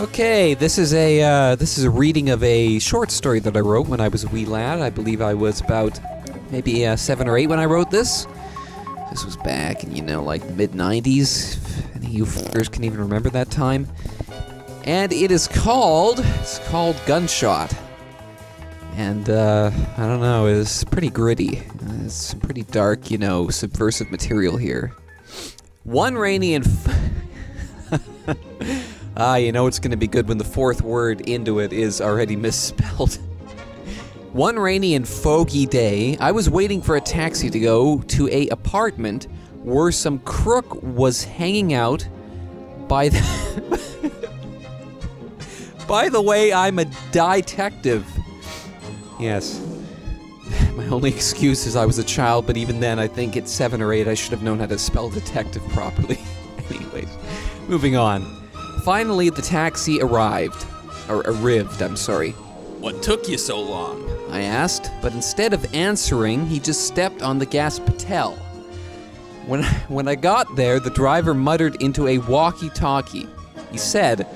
Okay, this is a reading of a short story that I wrote when I was a wee lad. I believe I was about maybe 7 or 8 when I wrote this. This was back in, like the mid-90s. If any of you fuckers can even remember that time. And it's called Gunshot. And, I don't know, it's pretty gritty. It's some pretty dark, subversive material here. One rainy and... it's gonna be good when the 4th word into it is already misspelled. One rainy and foggy day, I was waiting for a taxi to go to a apartment where some crook was hanging out by the... By the way, I'm a detective. Yes. My only excuse is I was a child, but even then, I think at 7 or 8, I should have known how to spell detective properly. Anyways, moving on. Finally, the taxi arrived. I'm sorry. What took you so long? I asked, but instead of answering, he just stepped on the gas pedal. When I got there, the driver muttered into a walkie-talkie. He said,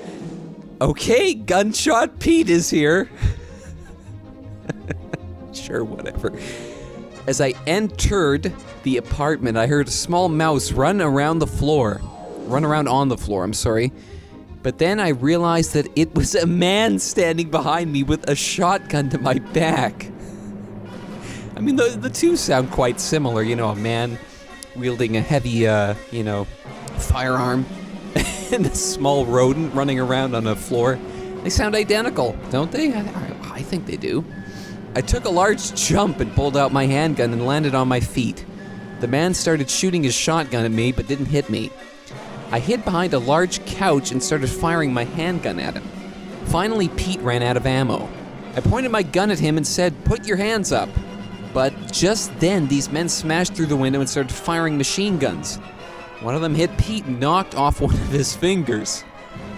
"Okay, Gunshot Pete is here." Sure, whatever. As I entered the apartment, I heard a small mouse run around on the floor, I'm sorry. But then I realized that it was a man standing behind me with a shotgun to my back. I mean, the two sound quite similar, a man wielding a heavy, firearm and a small rodent running around on a floor. They sound identical, don't they? I think they do. I took a large jump and pulled out my handgun and landed on my feet. The man started shooting his shotgun at me, but didn't hit me. I hid behind a large couch and started firing my handgun at him. Finally, Pete ran out of ammo. I pointed my gun at him and said, "Put your hands up." But just then, these men smashed through the window and started firing machine guns. One of them hit Pete and knocked off one of his fingers.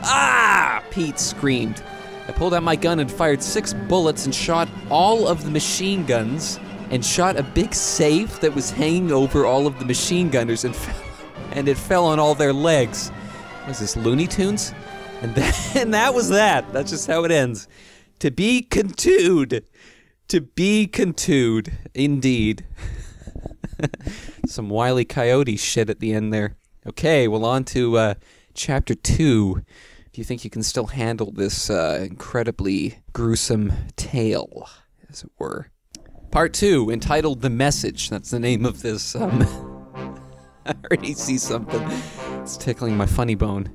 "Ah!" Pete screamed. I pulled out my gun and fired 6 bullets and shot all of the machine guns and shot a big safe that was hanging over all of the machine gunners and it fell on all their legs. What is this, Looney Tunes? And that was that. That's just how it ends. To be contued. To be contued. Indeed. Some Wile E. Coyote shit at the end there. Okay, well on to chapter 2. If you think you can still handle this incredibly gruesome tale, as it were. Part 2, entitled The Message. That's the name of this, I already see something. It's tickling my funny bone.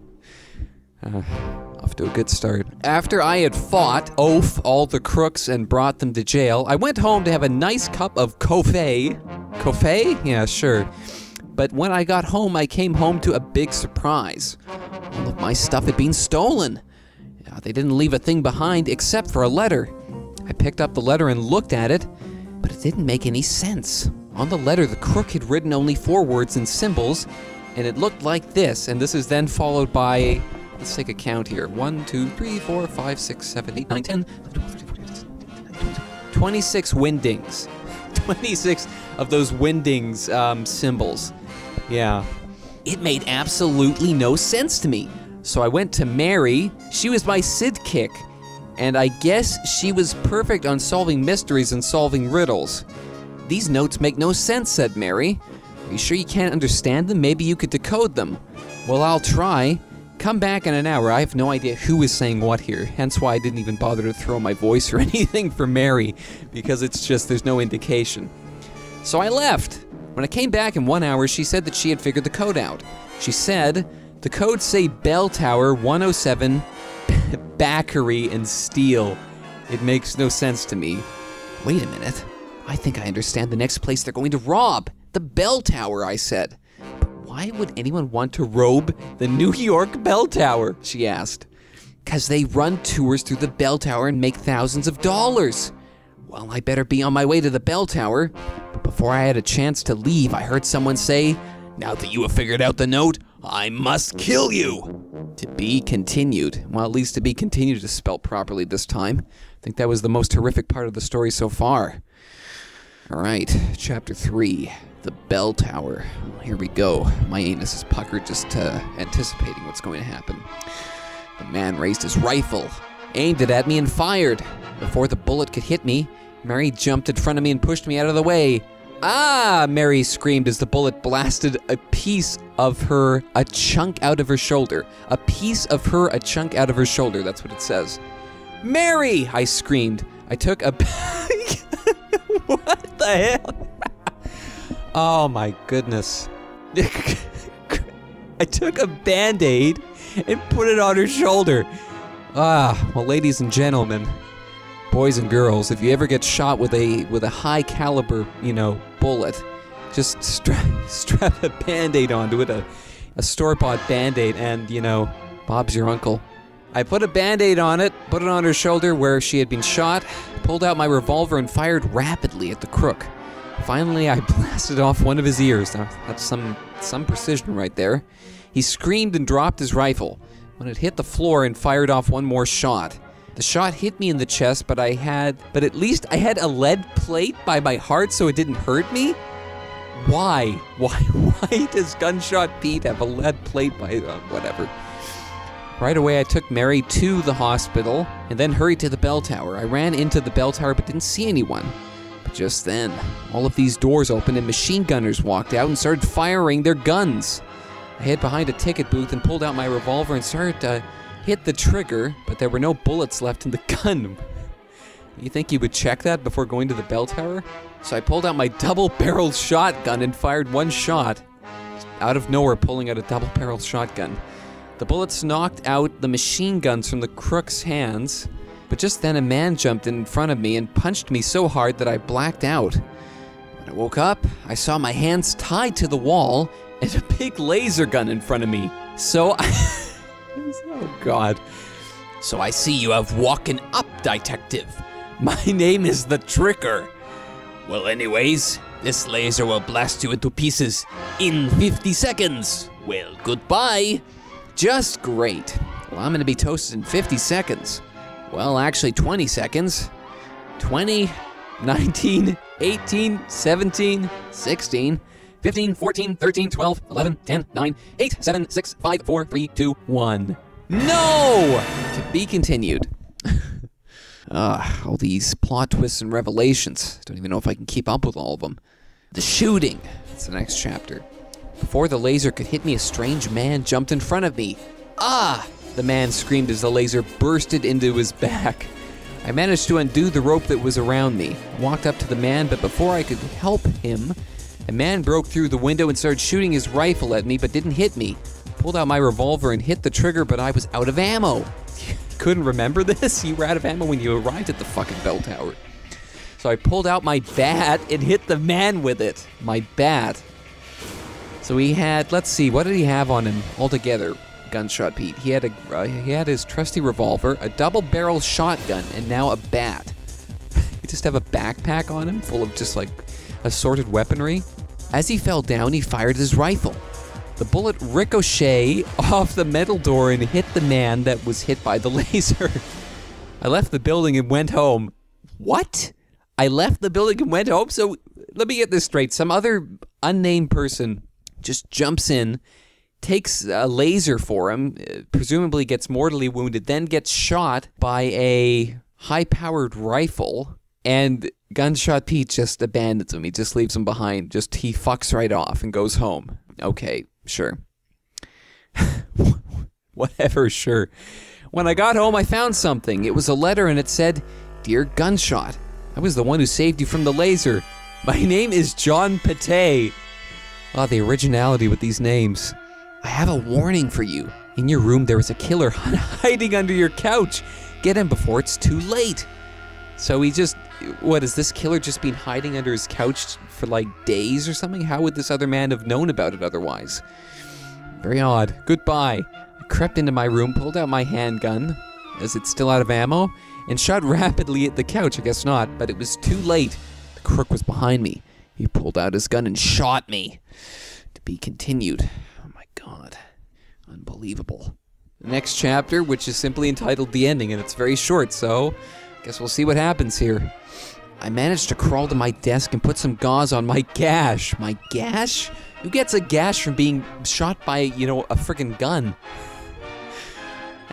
Off to a good start. After I had fought all the crooks and brought them to jail, I went home to have a nice cup of coffee. Coffee? Yeah, sure. But when I got home, I came home to a big surprise. All of my stuff had been stolen. They didn't leave a thing behind except for a letter. I picked up the letter and looked at it, but it didn't make any sense. On the letter, the crook had written only 4 words and symbols, and it looked like this, and this is then followed by, let's take a count here, 1, 2, 3, 4, 5, 6, 7, 8, 9, 10, 26 windings. 26 of those windings symbols. Yeah. It made absolutely no sense to me. So I went to Mary. She was my sidekick, and I guess she was perfect on solving mysteries and solving riddles. "These notes make no sense," said Mary. "Are you sure you can't understand them? Maybe you could decode them." "Well, I'll try. Come back in an hour." I have no idea who is saying what here, hence why I didn't even bother to throw my voice or anything for Mary, because it's just, there's no indication. So I left. When I came back in 1 hour, she said that she had figured the code out. She said, "The codes say Bell Tower, 107, Backery, and Steel." It makes no sense to me. Wait a minute. I think I understand the next place they're going to rob. The Bell Tower, I said. "But why would anyone want to rob the New York Bell Tower?" she asked. "'Cause they run tours through the Bell Tower and make thousands of dollars. Well, I better be on my way to the Bell Tower. But before I had a chance to leave, I heard someone say, 'Now that you have figured out the note, I must kill you.'" To be continued. Well, at least to be continued is spelled properly this time. I think that was the most horrific part of the story so far. Alright, chapter 3, the Bell Tower. Here we go. My anus is puckered just anticipating what's going to happen. The man raised his rifle, aimed it at me, and fired. Before the bullet could hit me, Mary jumped in front of me and pushed me out of the way. Ah! Mary screamed as the bullet blasted a chunk out of her shoulder. A chunk out of her shoulder, that's what it says. Mary! I screamed. I took a... What the hell? Oh my goodness. I took a Band-Aid and put it on her shoulder. Well, ladies and gentlemen, boys and girls, if you ever get shot with a high caliber, bullet, just strap a Band-Aid onto it, a store-bought Band-Aid, and, Bob's your uncle. I put a Band-Aid on it, put it on her shoulder where she had been shot, pulled out my revolver and fired rapidly at the crook. Finally, I blasted off one of his ears. Now, that's some precision right there. He screamed and dropped his rifle when it hit the floor and fired off one more shot. The shot hit me in the chest, but at least I had a lead plate by my heart so it didn't hurt me? Why? Why does Gunshot Pete have a lead plate by, whatever. Right away, I took Mary to the hospital and then hurried to the bell tower. I ran into the bell tower but didn't see anyone. But just then, all of these doors opened and machine gunners walked out and started firing their guns. I hid behind a ticket booth and pulled out my revolver and started to hit the trigger, but there were no bullets left in the gun. You think you would check that before going to the bell tower? So I pulled out my double-barreled shotgun and fired one shot. Out of nowhere, pulling out a double-barreled shotgun. The bullets knocked out the machine guns from the crook's hands, but just then a man jumped in front of me and punched me so hard that I blacked out. When I woke up, I saw my hands tied to the wall and a big laser gun in front of me. So oh God. So I see you have woken up, detective. My name is the Tricker. Well, anyways, this laser will blast you into pieces in 50 seconds. Well, goodbye. Just great. Well, I'm gonna be toasted in 50 seconds. Well, actually 20 seconds. 20, 19, 18, 17, 16, 15, 14, 13, 12, 11, 10, 9, 8, 7, 6, 5, 4, 3, 2, 1. No! To be continued. All these plot twists and revelations. Don't even know if I can keep up with all of them. The shooting. That's the next chapter. Before the laser could hit me, a strange man jumped in front of me. Ah! The man screamed as the laser bursted into his back. I managed to undo the rope that was around me. I walked up to the man, but before I could help him, a man broke through the window and started shooting his rifle at me, but didn't hit me. Pulled out my revolver and hit the trigger, but I was out of ammo. You couldn't remember this? You were out of ammo when you arrived at the fucking bell tower. So I pulled out my bat and hit the man with it. My bat. So he had, let's see, what did he have on him altogether, Gunshot Pete? He had his trusty revolver, a double-barrel shotgun, and now a bat. He just have a backpack on him full of just like assorted weaponry. As he fell down, he fired his rifle. The bullet ricocheted off the metal door and hit the man that was hit by the laser. I left the building and went home. What? I left the building and went home? So let me get this straight. Some other unnamed person just jumps in, takes a laser for him, presumably gets mortally wounded, then gets shot by a high-powered rifle, and Gunshot Pete just abandons him. He just leaves him behind. He fucks right off and goes home. Okay, sure. Whatever, sure. When I got home, I found something. It was a letter, and it said, "Dear Gunshot, I was the one who saved you from the laser. My name is John Pate." Oh, the originality with these names. I have a warning for you. In your room, there is a killer hiding under your couch. Get him before it's too late. So he just, what, has this killer just been hiding under his couch for like days or something? How would this other man have known about it otherwise? Very odd. Goodbye. I crept into my room, pulled out my handgun, as it's still out of ammo, and shot rapidly at the couch. I guess not, but it was too late. The crook was behind me. He pulled out his gun and shot me. To be continued. Oh my God. Unbelievable. The next chapter, which is simply entitled The Ending, and it's very short, so guess we'll see what happens here. I managed to crawl to my desk and put some gauze on my gash. My gash? Who gets a gash from being shot by, a friggin' gun?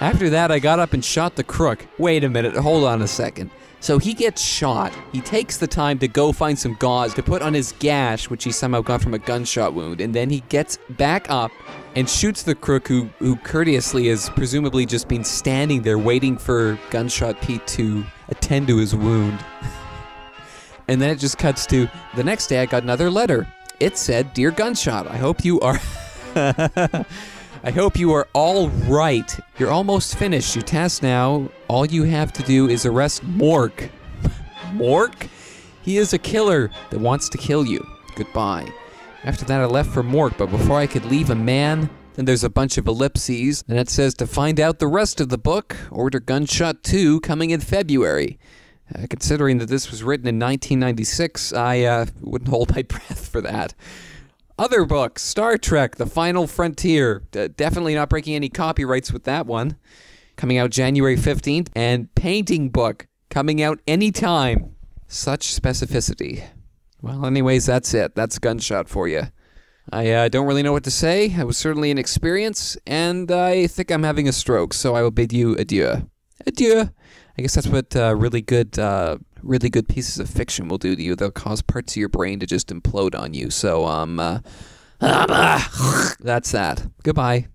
After that, I got up and shot the crook. Wait a minute, hold on a second. So he gets shot. He takes the time to go find some gauze to put on his gash, which he somehow got from a gunshot wound, and then he gets back up and shoots the crook who courteously has presumably just been standing there waiting for Gunshot Pete to attend to his wound. And then it just cuts to, the next day I got another letter. It said, "Dear Gunshot, I hope you are I hope you are all right. You're almost finished. Your task now, all you have to do is arrest Mork." Mork? He is a killer that wants to kill you. Goodbye. After that, I left for Mork, but before I could leave a man, then there's a bunch of ellipses, and it says to find out the rest of the book, order Gunshot 2 coming in February. Considering that this was written in 1996, I wouldn't hold my breath for that. Other books, Star Trek, The Final Frontier. Definitely not breaking any copyrights with that one. Coming out January 15th. And Painting Book, coming out anytime. Such specificity. Well, anyways, that's it. That's Gunshot for you. I don't really know what to say. It was certainly an experience, and I think I'm having a stroke, so I will bid you adieu. Adieu. I guess that's what really good pieces of fiction will do to you. They'll cause parts of your brain to just implode on you. So, that's that. Goodbye.